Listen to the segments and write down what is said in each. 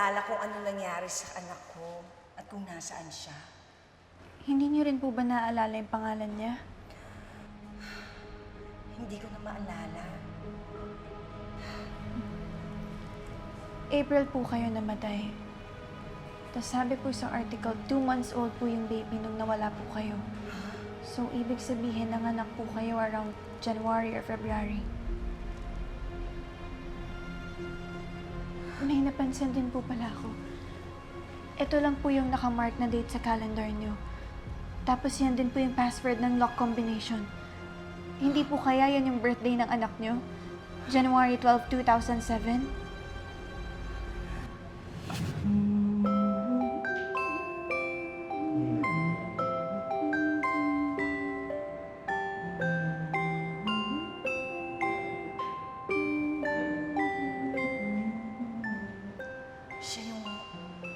maalala kung ano nangyari sa anak ko at kung nasaan siya. Hindi niyo rin po ba naaalala yung pangalan niya? Hindi ko na maalala. April po kayo namatay. Tapos sabi po sa article, 2 months old po yung baby nung nawala po kayo. So, ibig sabihin, nanganak po kayo around January or February. May napansin din po pala ako. Ito lang po yung nakamark na date sa calendar niyo. Tapos yan din po yung password ng lock combination. Hindi po kaya yan yung birthday ng anak niyo? January 12, 2007? Siya yung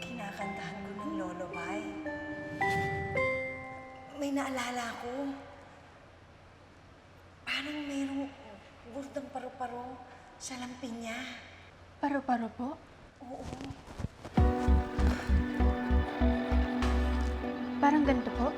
kinakantahan ko ng lullaby. May naalala ko. Parang mayroong burdang paru-paro sa lampin niya. Paro-paro po? Oo. Parang ganito po?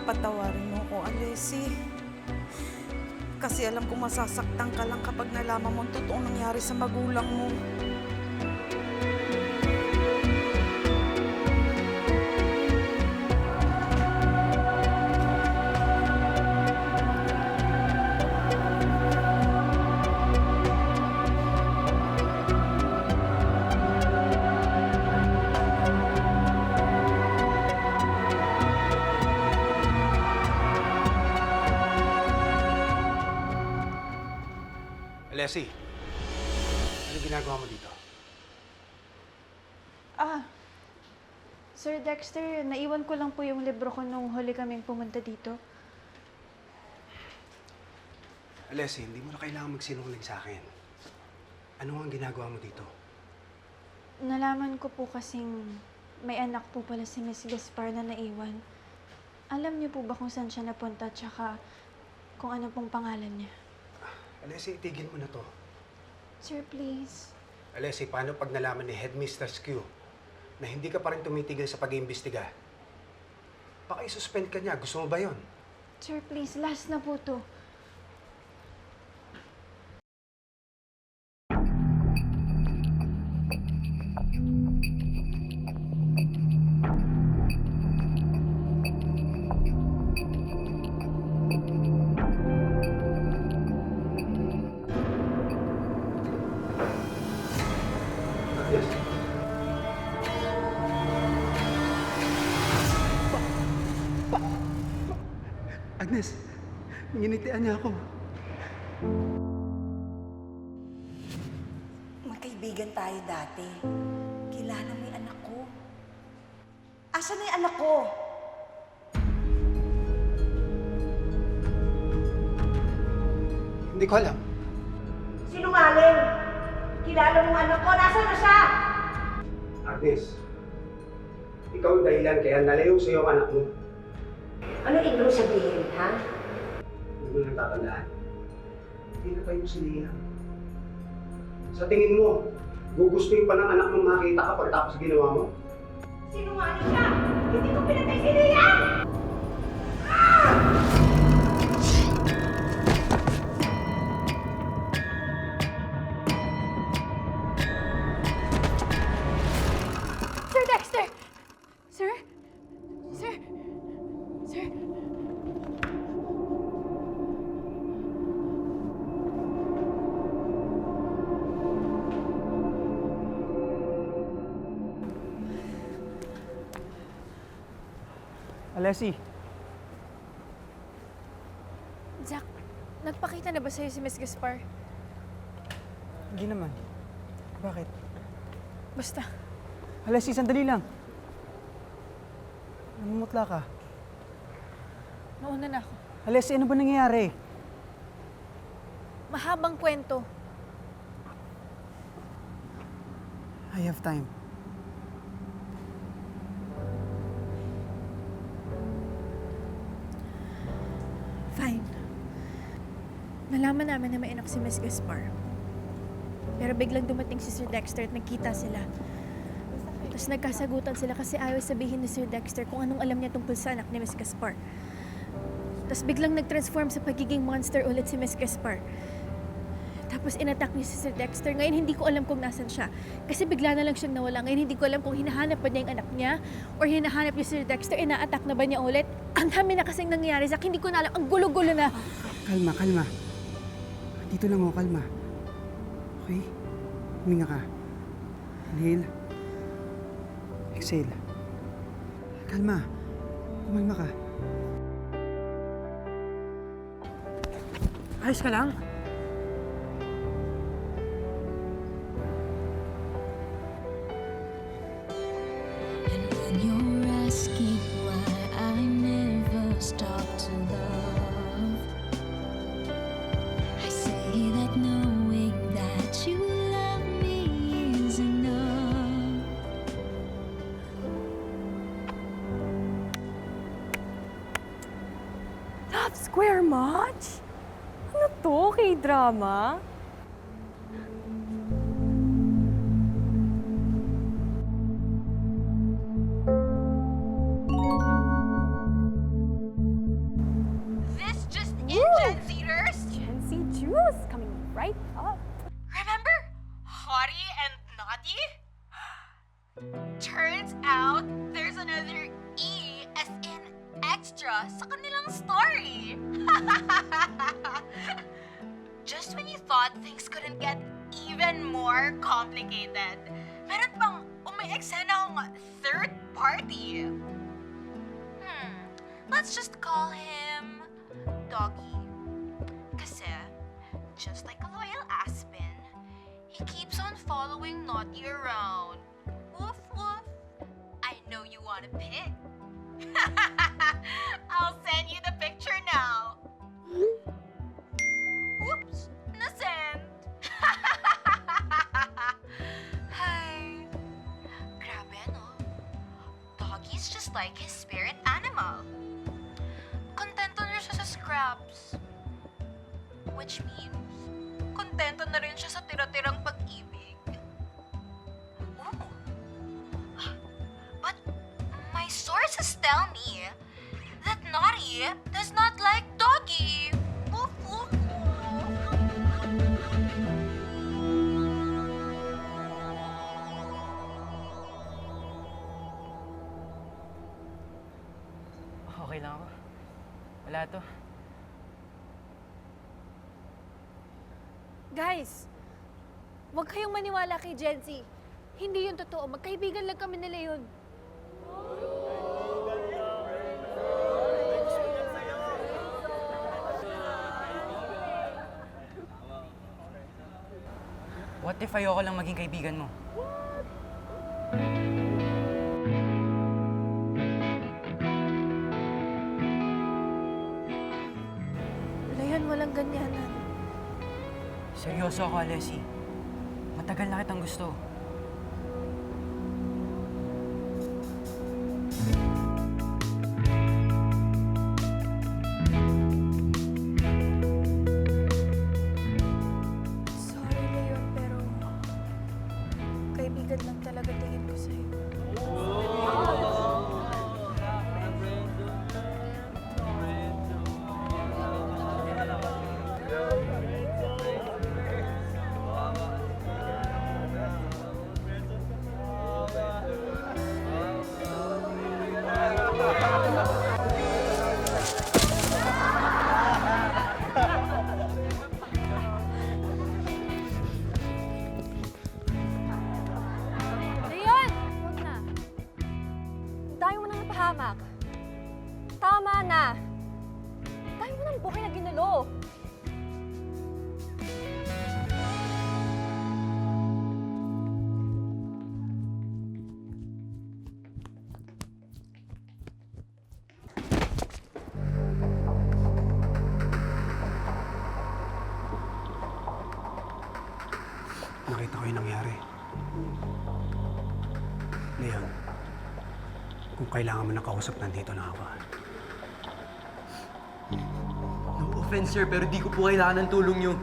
Patawarin mo ko, Alessi. Kasi alam ko masasaktan ka lang kapag nalaman mo ang totoong nangyari sa magulang mo. Alessi, ano ginagawa mo dito? Sir Dexter, naiwan ko lang po yung libro ko nung huli kaming pumunta dito. Alessi, hindi mo na kailangan magsinungaling sa akin. Ano ang ginagawa mo dito? Nalaman ko po kasing may anak po pala si Miss Gaspar na naiwan. Alam niyo po ba kung saan siya napunta tsaka kung ano pong pangalan niya? Alessi, itigil mo na to. Sir, please. Alessi, paano pag nalaman ni Headmistress Q na hindi ka pa rin tumitigil sa pag-iimbestiga? Baka isuspend ka niya. Gusto mo ba yon? Sir, please. Last na po to. Yes. Agnes, nginitian niya ako. Magkaibigan tayo dati. Kilala mo yung anak ko. Asan na yung anak ko? Hindi ko alam. Sinungaling! Kilala mo ang anak ko. Nasaan na siya? Agnes, ikaw ang dahilan kaya nalayo sa iyo ang anak mo. Ano ibig sabihin, ha? Hindi mo nang tatandaan. Hindi na kayo sinihan. Sa tingin mo, gugustuhin pa ng anak mong makita ka pagkatapos ginawa mo? Sinungaling siya! Hindi ko pinatay si Lian! Sir Dexter! Sir? Sir? Sir? Alessi, Jack, nagpakita na ba sa'yo si Miss Gaspar? hindi naman. Bakit? Basta, Alessi, sandali lang. Namumutla ka. Nauna na ako. Alessi, ano ba nangyayari? Mahabang kwento. I have time. Fine. Nalaman namin na may anak si Miss Gaspar. Pero biglang dumating si Sir Dexter at nagkita sila. Tapos nagkasagutan sila kasi ayaw sabihin ni Sir Dexter kung anong alam niya tungkol sa anak ni Miss Gaspar. Tapos biglang nag-transform sa pagiging monster ulit si Miss Gaspar. Tapos inattack niya si Sir Dexter. Ngayon hindi ko alam kung nasan siya. Kasi bigla na lang siyang nawala. Ngayon hindi ko alam kung hinahanap pa niya yung anak niya or hinahanap niya si Sir Dexter, ina-attack na ba niya ulit. Ang dami na kasing nangyayari sa akin. Hindi ko na alam. Ang gulo-gulo na. Kalma, kalma. Dito lang ako, kalma. Okay? Huminga ka. Inhale. Exhale. Kalma. Kumalma ka. Ayos ka lang? And when you're asking why I never stop to love, I say that knowing that you love me is enough. Love Square Match? Ano to? K-drama? This just in, Gen Zers. Gen Z juice coming right up. Remember Hottie and Naughty? Turns out there's another E as in extra sa kanilang story. Just when you thought things couldn't get even more complicated, meron pang umi-eksenang third party. Let's just call him Doggy. Kasi, just like a loyal Aspen, he keeps on following Naughty around. Woof woof. I know you wanna pick. I'll send you the picture now. Oops, nasend. Hi. Grabe, no? Doggy's just like his spirit animal. Kontento na siya sa scraps. Which means, kontento na rin siya sa tira-tirang pag-ibig. Ooh. But my sources tell me that Naughty does not like Doggy. Woof, woof, woof. Okay lang ako. Wala to. Guys, huwag kayong maniwala kay Gen Z. Hindi yun totoo. Magkaibigan lang kami nila yun. What if ayoko lang maging kaibigan mo? Wala yan, walang ganyanan. Seryoso ako, Alessi. Matagal na kitang gusto. Sorry, Leon, pero kaibigan lang talaga tingin ko sa'yo. Leon! Huwag na. Tayo mo nang napahamak. Tama na. Tayo mo ng buhay na ginulo. Kung kailangan mo ng kausap, nandito na ako. No offense, sir, pero di ko po kailangan ng tulong niyo.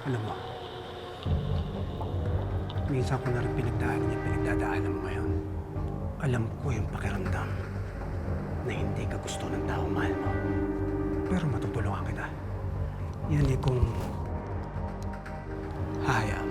Alam mo, minsan ko na rin pinagdaanan yung pinagdadaanan mo ngayon. Alam ko yung pakiramdam na hindi ka gusto ng tao mahal mo. Pero matutulungan kita. Yan eh kung hahayaan